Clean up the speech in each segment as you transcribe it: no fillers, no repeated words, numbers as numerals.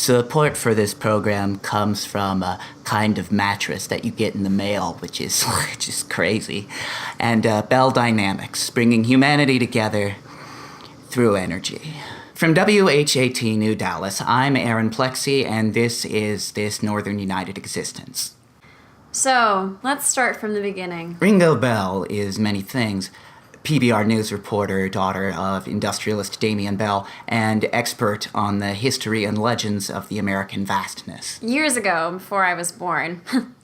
Support for this program comes from a kind of mattress that you get in the mail, which is just crazy, and Bell Dynamics, bringing humanity together through energy. From WHAT New Dallas, I'm Aaron Plexi, and this is This Northern United Existence. So, let's start from the beginning. Ringo Bell is many things. PBR News reporter, daughter of industrialist Damien Bell, and expert on the history and legends of the American vastness. Years ago, before I was born,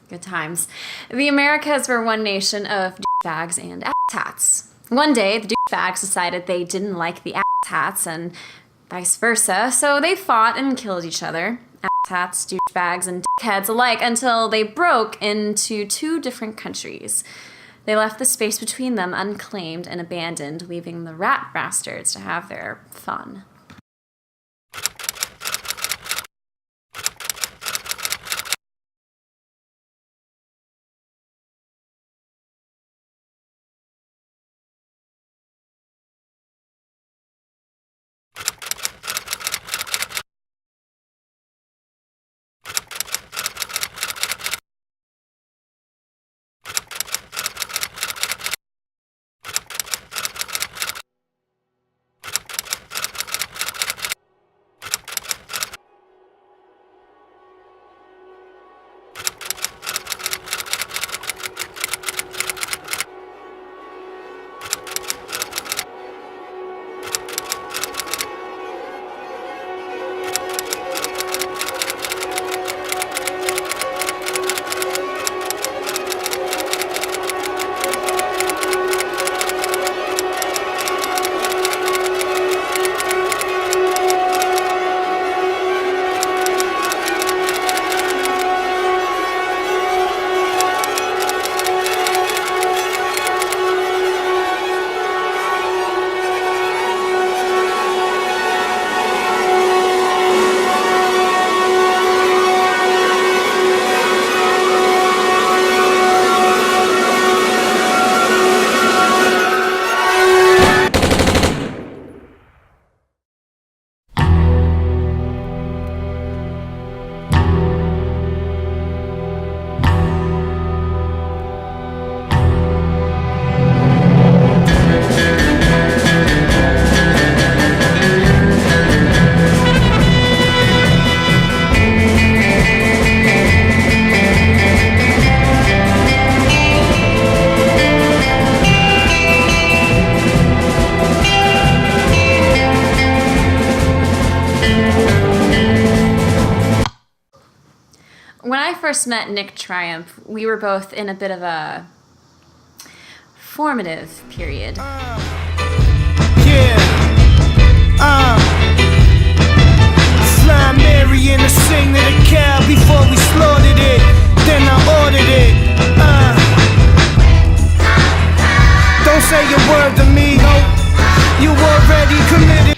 good times, the Americas were one nation of douchebags and asshats. One day, the douchebags decided they didn't like the asshats and vice versa, so they fought and killed each other. Asshats, douchebags, and dickheads alike until they broke into two different countries. They left the space between them unclaimed and abandoned, leaving the rat bastards to have their fun. When I first met Nick Triumph, we were both in a bit of a formative period. Slime Mary in the sing to the cow before we slaughtered it. Then I ordered it. Don't say a word to me, no. You already committed.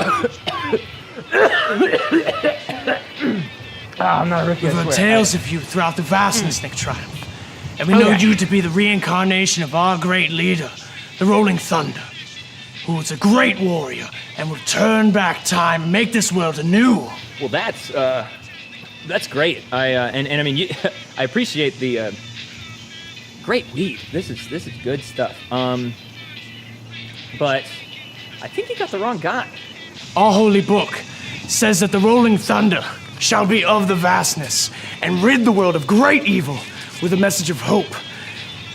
I'm not Ricky. We've heard tales of you throughout the vastness, Nick Triumph. And we know you to be the reincarnation of our great leader, the Rolling Thunder, who was a great warrior and would turn back time and make this world anew. Well, that's great. I mean, I appreciate the great weed. This is good stuff. But I think you got the wrong guy. Our holy book says that the Rolling Thunder shall be of the vastness and rid the world of great evil with a message of hope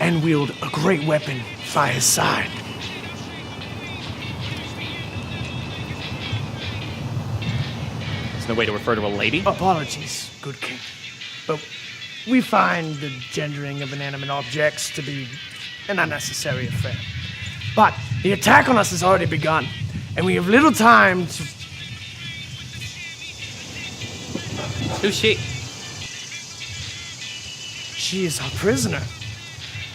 and wield a great weapon by his side. There's no way to refer to a lady? Apologies, good king. But we find the gendering of inanimate objects to be an unnecessary affair. But the attack on us has already begun, and we have little time to... Who's she? She is our prisoner,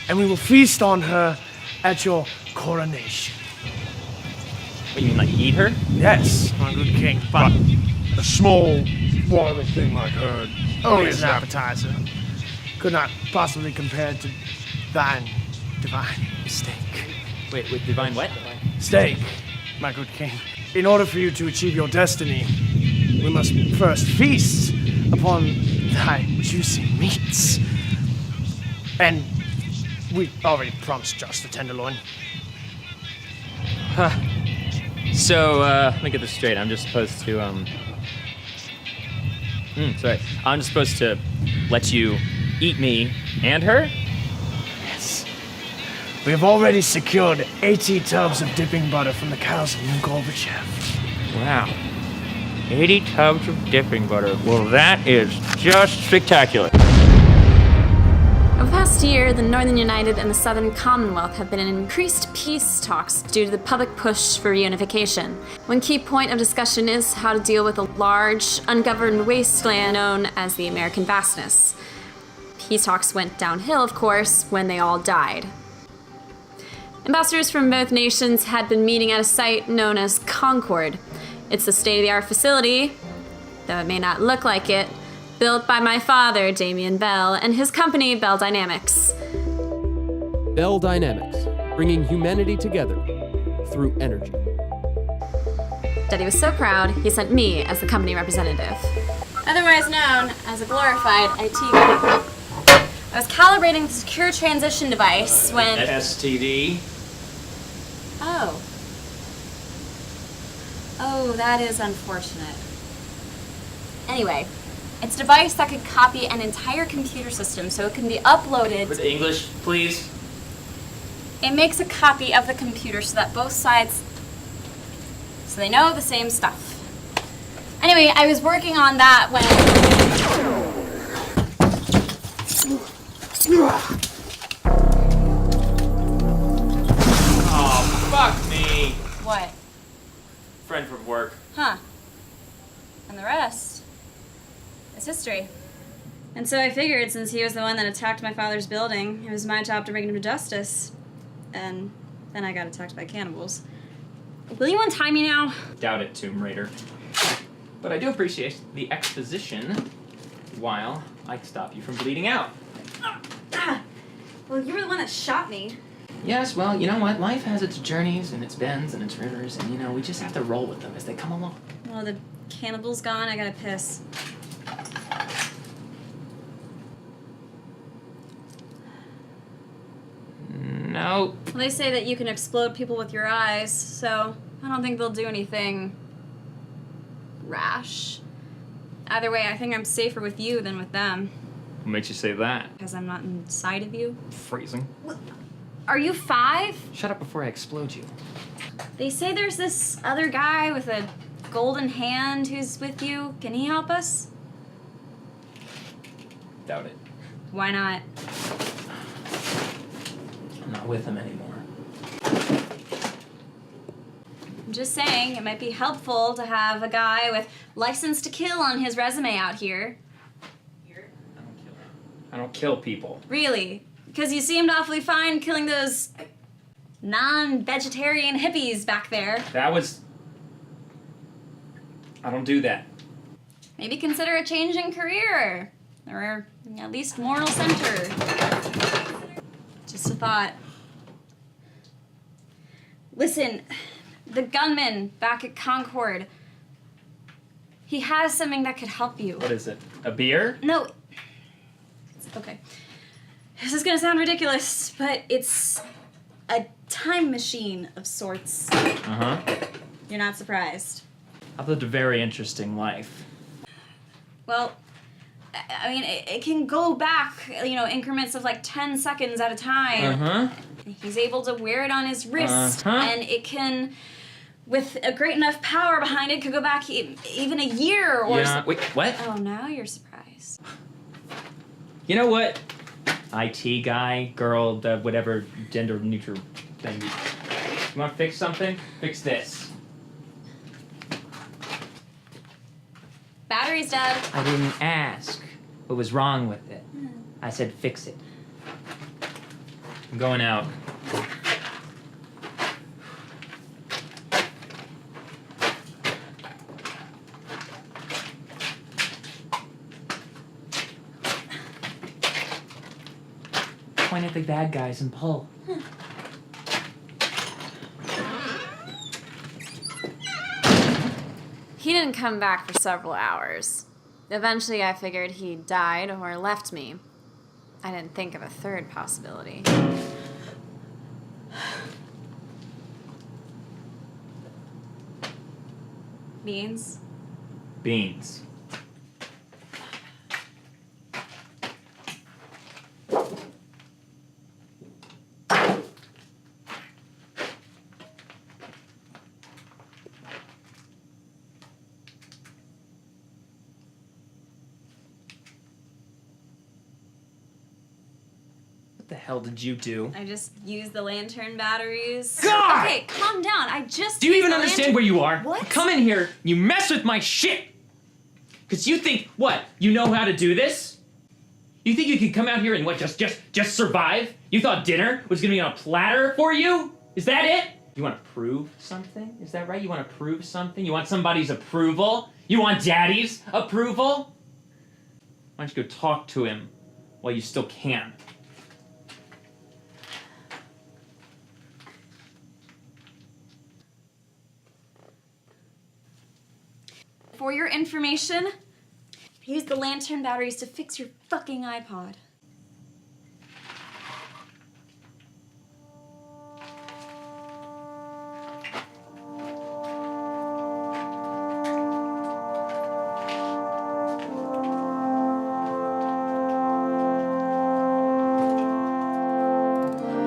and we will feast on her at your coronation. What, you mean like eat her? Yes, my good king, but a small, watery thing like her. only as an appetizer. Could not possibly compare to thine divine steak. Wait, divine what? Steak, my good king. In order for you to achieve your destiny, we must first feast upon thy juicy meats. And we already promised Josh the tenderloin. So, let me get this straight. I'm just supposed to, sorry. I'm just supposed to let you eat me and her? Yes. We have already secured 80 tubs of dipping butter from the cows of Gorbachev. Wow. 80 tubs of dipping butter. Well, that is just spectacular. Over the past year, the Northern United and the Southern Commonwealth have been in increased peace talks due to the public push for reunification. One key point of discussion is how to deal with a large, ungoverned wasteland known as the American Vastness. Peace talks went downhill, of course, when they all died. Ambassadors from both nations had been meeting at a site known as Concord. It's a state-of-the-art facility, though it may not look like it, built by my father, Damien Bell, and his company, Bell Dynamics. Bell Dynamics, bringing humanity together through energy. Daddy was so proud, he sent me as the company representative. Otherwise known as a glorified IT geek. I was calibrating the secure transition device when... STD? Oh. Oh, that is unfortunate. Anyway, it's a device that could copy an entire computer system so it can be uploaded. With English, please. It makes a copy of the computer so that both sides, so they know the same stuff. Anyway, I was working on that when... Oh, fuck me. What? Friend from work. Huh. And the rest is history. And so I figured, since he was the one that attacked my father's building, it was my job to bring him to justice. And then I got attacked by cannibals. Will you untie me now? Doubt it, Tomb Raider. But I do appreciate the exposition while I stop you from bleeding out. Well, you were the one that shot me. Yes, well, you know what? Life has its journeys and its bends and its rivers, and, you know, we just have to roll with them as they come along. Well, the cannibal's gone. I gotta piss. No. Well, they say that you can explode people with your eyes, so I don't think they'll do anything rash. Either way, I think I'm safer with you than with them. What makes you say that? Because I'm not inside of you. Freezing. Are you 5? Shut up before I explode you. They say there's this other guy with a golden hand who's with you. Can he help us? Doubt it. Why not? I'm not with him anymore. I'm just saying, it might be helpful to have a guy with license to kill on his resume out here. I don't kill people. Really? Because you seemed awfully fine killing those non-vegetarian hippies back there. That was... I don't do that. Maybe consider a change in career. Or at least moral center. Just a thought. Listen, the gunman back at Concord, he has something that could help you. What is it? A beer? No. Okay. This is gonna sound ridiculous, but it's a time machine of sorts. Uh-huh. You're not surprised. I've lived a very interesting life. Well, I mean, it can go back, you know, increments of like 10 seconds at a time. Uh-huh. He's able to wear it on his wrist, Uh-huh. and it can, with a great enough power behind it, could go back even a year or Yeah. Wait, what? Oh, now you're surprised. You know what? IT guy, girl, whatever gender neutral thing. You want to fix something? Fix this. Battery's dead. I didn't ask what was wrong with it. I said fix it. I'm going out. Point at the bad guys and pull. He didn't come back for several hours. Eventually, I figured he died or left me. I didn't think of a third possibility. Beans? Beans. What the hell did you do? I just used the lantern batteries. God! Okay, calm down. I just Do you used even the understand lantern- where you are? What? Come in here, you mess with my shit! Cause you think, what, you know how to do this? You think you could come out here and what, just survive? You thought dinner was gonna be on a platter for you? Is that it? You wanna prove something? Is that right? You wanna prove something? You want somebody's approval? You want daddy's approval? Why don't you go talk to him while you still can? For your information, use the lantern batteries to fix your fucking iPod.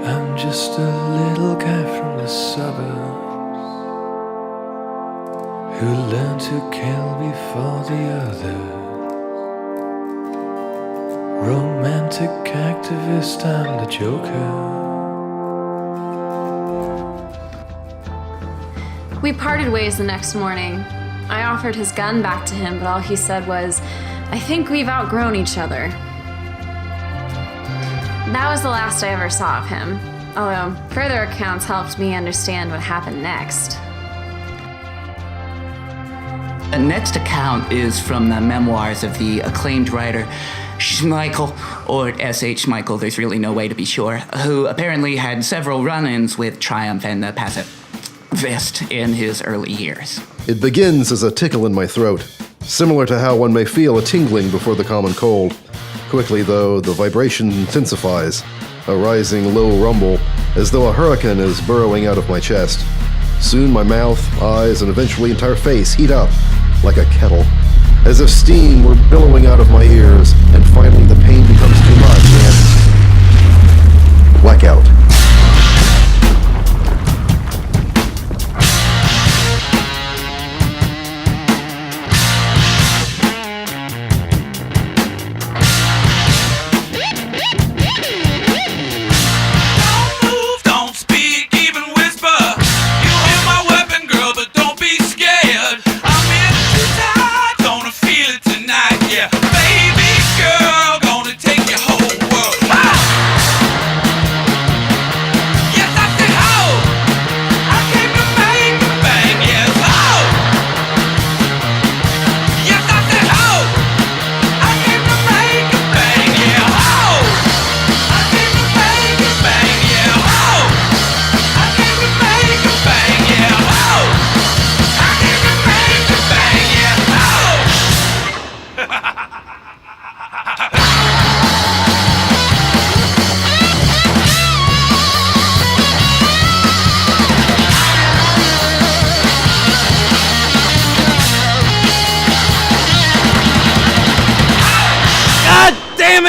I'm just a little guy from the suburbs who learned to kill before the others. Romantic activist, I'm the Joker. We parted ways the next morning. I offered his gun back to him, but all he said was, "I think we've outgrown each other." That was the last I ever saw of him, although further accounts helped me understand what happened next. The next account is from the memoirs of the acclaimed writer Schmeichel, or S.H. Schmeichel, there's really no way to be sure, who apparently had several run-ins with Triumph and the Paci-Fist in his early years. It begins as a tickle in my throat, similar to how one may feel a tingling before the common cold. Quickly, though, the vibration intensifies, a rising low rumble, as though a hurricane is burrowing out of my chest. Soon my mouth, eyes, and eventually entire face heat up like a kettle, as if steam were billowing out of my ears, and finally the pain becomes too much and... blackout.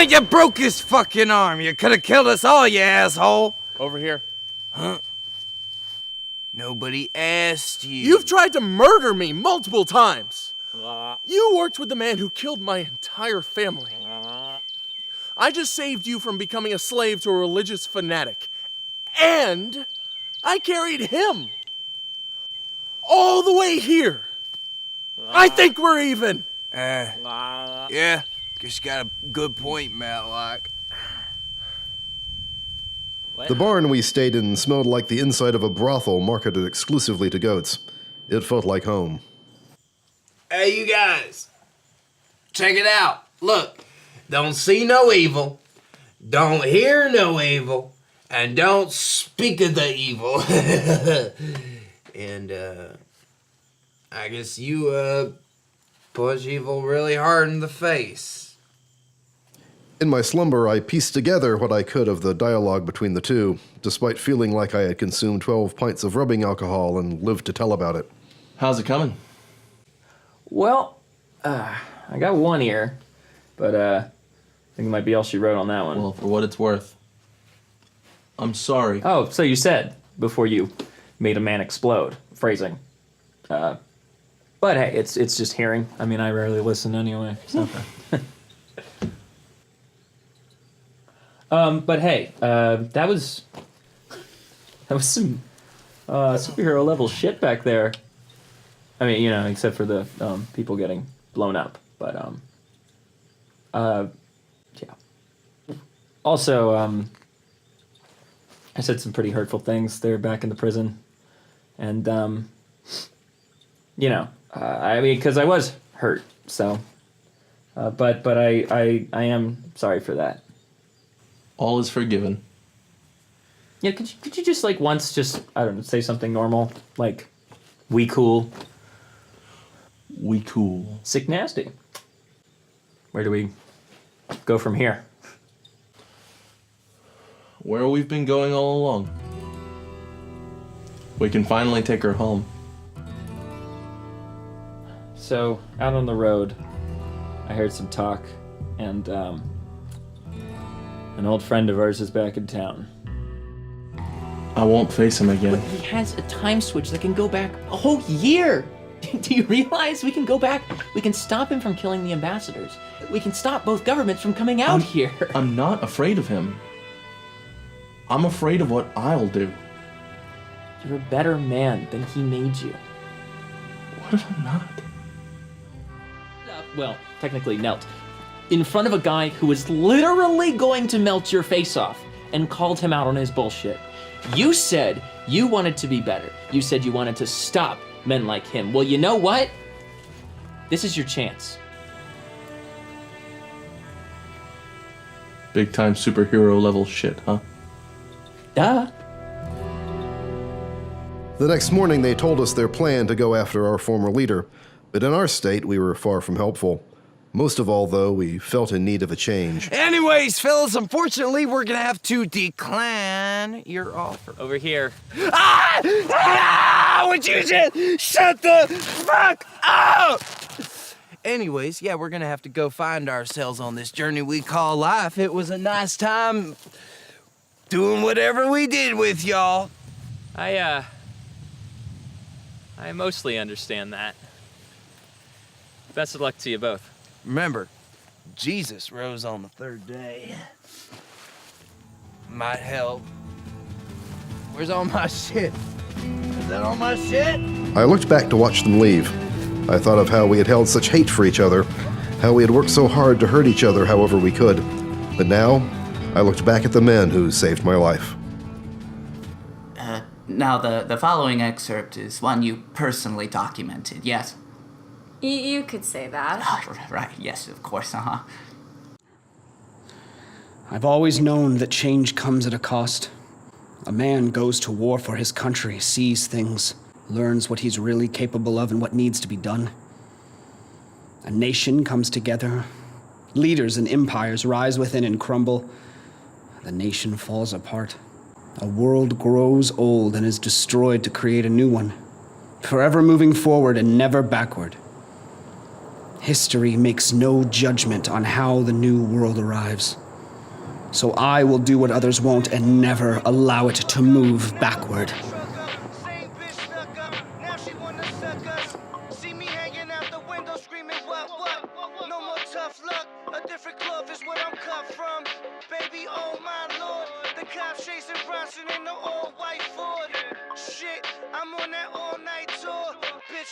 You broke his fucking arm. You could have killed us all, you asshole. Over here. Huh? Nobody asked you. You've tried to murder me multiple times. You worked with the man who killed my entire family. I just saved you from becoming a slave to a religious fanatic. And I carried him all the way here. I think we're even. Yeah. Guess you got a good point, Matlock. The barn we stayed in smelled like the inside of a brothel marketed exclusively to goats. It felt like home. Hey, you guys. Check it out. Look, don't see no evil, don't hear no evil, and don't speak of the evil. And, I guess you, punch evil really hard in the face. In my slumber, I pieced together what I could of the dialogue between the two, despite feeling like I had consumed 12 pints of rubbing alcohol and lived to tell about it. How's it coming? Well, I got one ear, but I think it might be all she wrote on that one. Well, for what it's worth. I'm sorry. Oh, so you said before you made a man explode. Phrasing. But hey, it's just hearing. I mean, I rarely listen anyway. So. But hey, that was some superhero level shit back there. I mean, you know, except for the people getting blown up. But yeah. Also, I said some pretty hurtful things there back in the prison, and you know, I mean, because I was hurt. So, but I am sorry for that. All is forgiven. Yeah, could you just like once just, I don't know, say something normal, like, we cool. We cool. Sick nasty. Where do we go from here? Where we've been going all along. We can finally take her home. So, out on the road, I heard some talk, and an old friend of ours is back in town. I won't face him again. But he has a time switch that can go back a whole year. Do you realize we can go back? We can stop him from killing the ambassadors. We can stop both governments from coming out here. I'm not afraid of him. I'm afraid of what I'll do. You're a better man than he made you. What if I'm not? Well, technically knelt. In front of a guy who was literally going to melt your face off and called him out on his bullshit. You said you wanted to be better. You said you wanted to stop men like him. Well, you know what? This is your chance. Big time superhero level shit, huh? Duh. The next morning, they told us their plan to go after our former leader, but in our state, we were far from helpful. Most of all, though, we felt in need of a change. Anyways, fellas, unfortunately, we're gonna have to decline your offer. Over here. Would you just shut the fuck up? Anyways, yeah, we're gonna have to go find ourselves on this journey we call life. It was a nice time doing whatever we did with y'all. I mostly understand that. Best of luck to you both. Remember, Jesus rose on the third day. Might help. Where's all my shit? Is that all my shit? I looked back to watch them leave. I thought of how we had held such hate for each other, how we had worked so hard to hurt each other however we could. But now, I looked back at the men who saved my life. Now, the following excerpt is one you personally documented, yes? You could say that. Right, yes, of course, I've always known that change comes at a cost. A man goes to war for his country, sees things, learns what he's really capable of and what needs to be done. A nation comes together. Leaders and empires rise within and crumble. The nation falls apart. A world grows old and is destroyed to create a new one, forever moving forward and never backward. History makes no judgment on how the new world arrives. So I will do what others won't and never allow it to move backward.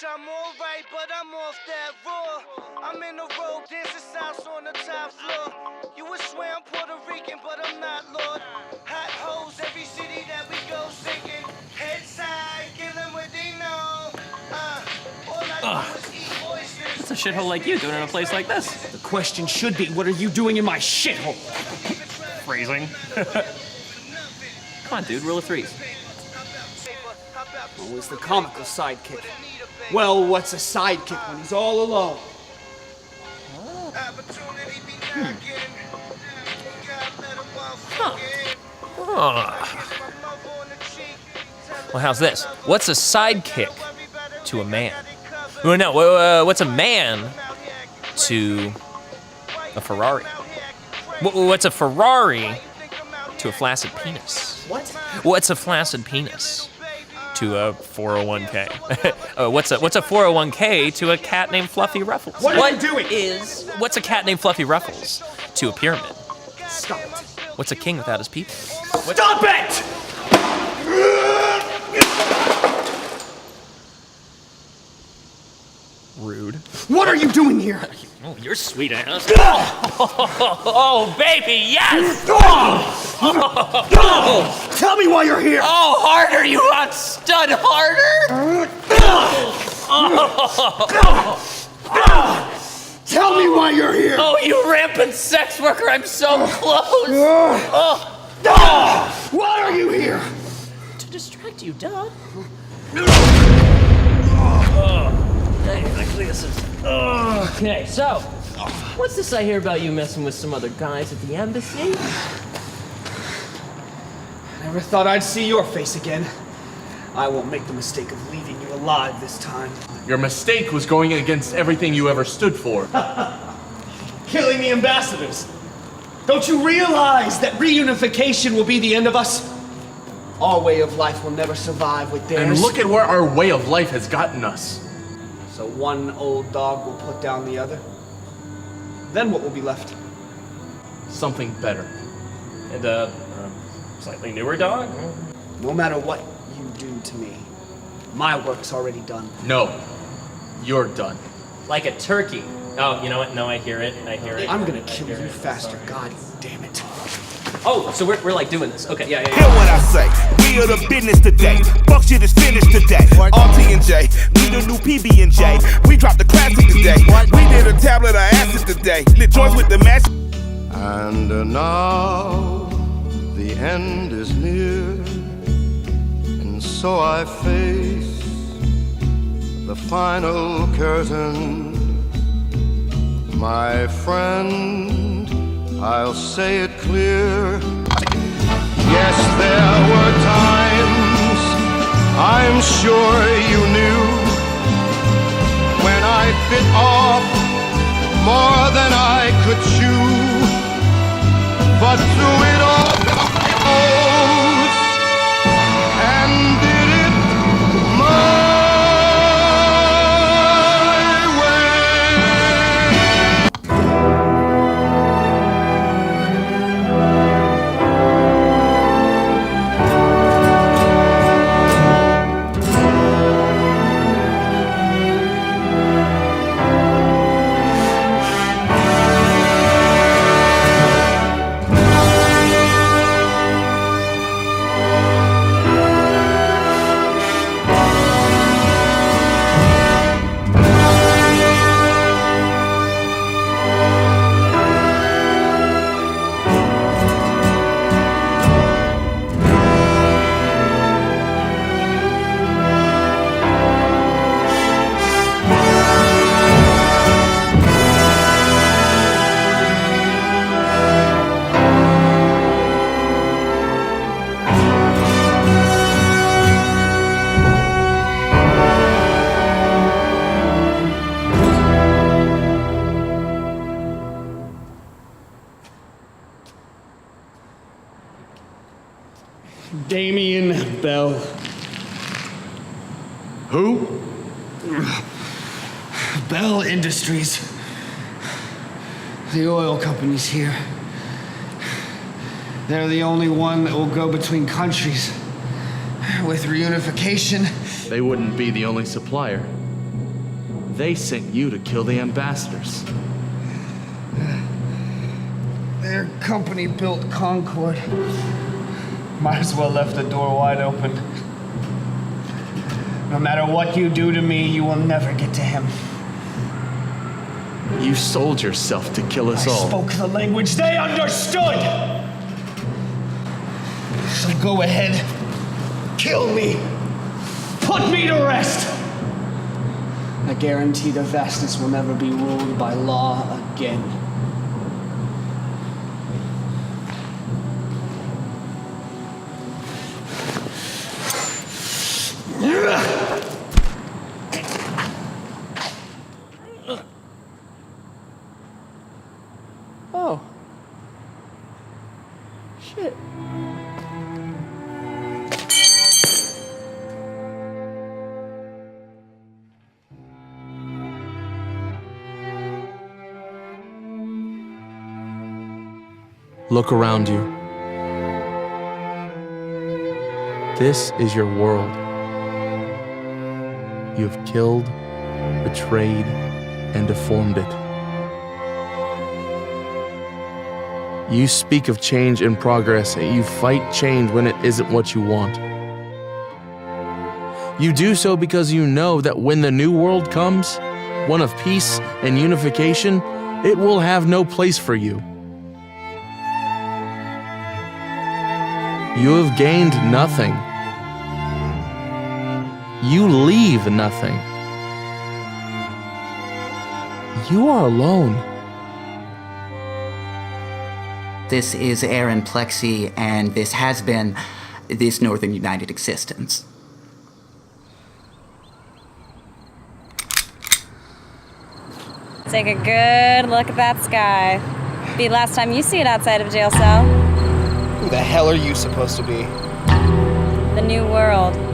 I'm alright, but I'm off that raw. I'm in the road, dancing south on the top floor. You would swear I'm Puerto Rican, but I'm not, Lord. Hot hoes, every city that we go singing. Head side, kill them what they know. All I do is eat oysters. What's a shithole like you doing in a place like this? The question should be, what are you doing in my shithole? Phrasing. Come on, dude, rule of threes. Always the comical sidekick. Well, what's a sidekick when he's all alone? Well, how's this? What's a sidekick to a man? Well, no, what's a man to a Ferrari? What's a Ferrari to a flaccid penis? What? What's a flaccid penis to a 401k? What's a 401k to a cat named Fluffy Ruffles? What are you doing? What's a cat named Fluffy Ruffles to a pyramid? Stop it. What's a king without his people? Stop it! Rude. What are you doing here? Oh, you're sweet ass. Oh, baby, yes! Tell me why you're here! Oh, harder, you hot stud, harder! Tell me why you're here! Oh, you rampant sex worker, I'm so close! Why are you here? To distract you, duh. Okay, so, what's this I hear about you messing with some other guys at the embassy? Never thought I'd see your face again. I won't make the mistake of leaving you alive this time. Your mistake was going against everything you ever stood for. Killing the ambassadors. Don't you realize that reunification will be the end of us? Our way of life will never survive with theirs. And look at where our way of life has gotten us. So one old dog will put down the other? Then what will be left? Something better. And slightly newer dog? No matter what you do to me, my work's already done. No, you're done. Like a turkey. Oh, you know what? No, I hear it. I'm gonna kill you faster, god damn it. Oh, so we're like doing this. Okay, yeah. Hear what I say. We are the business today. Fuck shit is finished today. RT&J, we the new PB&J. We dropped the classic today. We did a tablet of acid today. Lit joints with the match. And now the end is near, and so I face the final curtain. My friend, I'll say it clear. Yes, there were times, I'm sure you knew, when I bit off more than I could chew. But through it all, and did it my Damien Bell. Who? Bell Industries. The oil company's here. They're the only one that will go between countries. With reunification. They wouldn't be the only supplier. They sent you to kill the ambassadors. Their company built Concord. Might as well left the door wide open. No matter what you do to me, you will never get to him. You sold yourself to kill us all. I spoke the language they understood! So go ahead. Kill me. Put me to rest! I guarantee the Vastness will never be ruled by law again. shit. Look around you. This is your world. You have killed, betrayed, and deformed it. You speak of change and progress, and you fight change when it isn't what you want. You do so because you know that when the new world comes, one of peace and unification, it will have no place for you. You have gained nothing. You leave nothing. You are alone. This is Aaron Plexi, and this has been this Northern United existence. Take a good look at that sky. Be last time you see it outside of jail cell. Who the hell are you supposed to be? The new world.